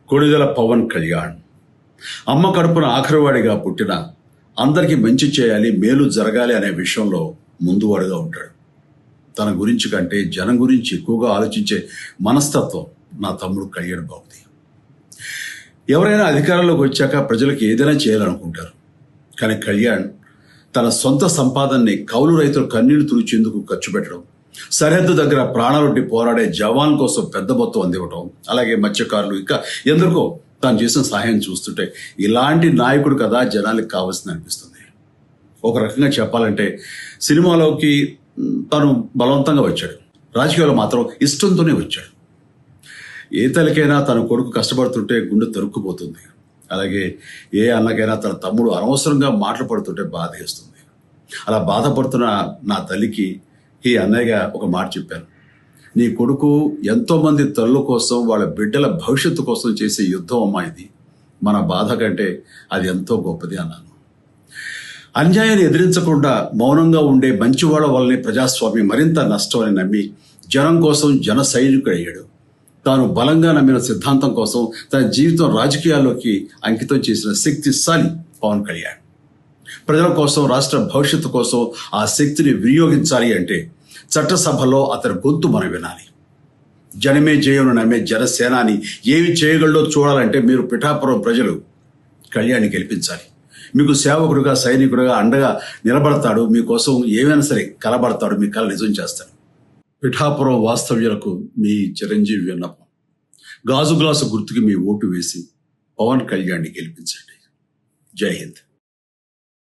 కొణిదెల పవన్ కళ్యాణ్ అమ్మ కడుపున ఆఖరివాడిగా పుట్టిన అందరికీ మంచి చేయాలి, మేలు జరగాలి అనే విషయంలో ముందువాడుగా ఉంటాడు. తన గురించి కంటే జనం గురించి ఎక్కువగా ఆలోచించే మనస్తత్వం నా తమ్ముడు కళ్యాణ్ బాబుది. ఎవరైనా అధికారంలోకి వచ్చాక ప్రజలకు ఏదైనా చేయాలనుకుంటారు. కానీ కళ్యాణ్ తన సొంత సంపాదనని కౌలు రైతులు కన్నీళ్లు తుడిచేందుకు ఖర్చు పెట్టడం, సరిహద్దు దగ్గర ప్రాణాలొడ్డి పోరాడే జవాన్ కోసం పెద్ద మొత్తం అందివ్వటం, అలాగే మత్స్యకారులు ఇంకా ఎందరికో తాను చేసిన సహాయం చూస్తుంటే ఇలాంటి నాయకుడు కదా జనాలకు కావాల్సింది అనిపిస్తుంది. ఒక రకంగా చెప్పాలంటే సినిమాలోకి తను బలవంతంగా వచ్చాడు, రాజకీయాలు మాత్రం ఇష్టంతోనే వచ్చాడు. ఏ తల్లికైనా తన కొడుకు కష్టపడుతుంటే గుండె తరుక్కుపోతుంది. అలాగే ఏ అన్నకైనా తన తమ్ముడు అనవసరంగా మాటలు పడుతుంటే బాధ వేస్తుంది. అలా బాధపడుతున్న నా తల్లికి ఈ అన్నయ్యగా ఒక మాట చెప్పాను. నీ కొడుకు ఎంతోమంది తల్లుల కోసం, వాళ్ళ బిడ్డల భవిష్యత్తు కోసం చేసే యుద్ధం అమ్మా ఇది. మన బాధ కంటే అది ఎంతో గొప్పది అన్నాను. అన్యాయాన్ని ఎదిరించకుండా మౌనంగా ఉండే మంచివాళ్ల వల్లనే ప్రజాస్వామ్యం మరింత నష్టం అని నమ్మి జనం కోసం జన సైనికుడయ్యాడు. తాను బలంగా నమ్మిన సిద్ధాంతం కోసం తన జీవితం రాజకీయాల్లోకి అంకితం చేసిన శక్తిశాలి పవన్ కళ్యాణ్. ప్రజల కోసం, రాష్ట్ర భవిష్యత్తు కోసం ఆ శక్తిని వినియోగించాలి అంటే చట్టసభలో అతని గొంతు మనం వినాలి. జనమే జయను నమ్మే జనసేనాని ఏమి చేయగలడో చూడాలంటే మీరు పిఠాపురం ప్రజలు కళ్యాణ్ని గెలిపించాలి. మీకు సేవకుడుగా, సైనికుడుగా అండగా నిలబడతాడు. మీకోసం ఏమైనా సరే కలబడతాడు, మీ కళ నిజం చేస్తాడు. పిఠాపురం వాస్తవ్యులకు మీ చిరంజీవి విన్నపం, గాజు గ్లాసు గుర్తుకి మీ ఓటు వేసి పవన్ కళ్యాణ్ని గెలిపించండి. జై హింద్.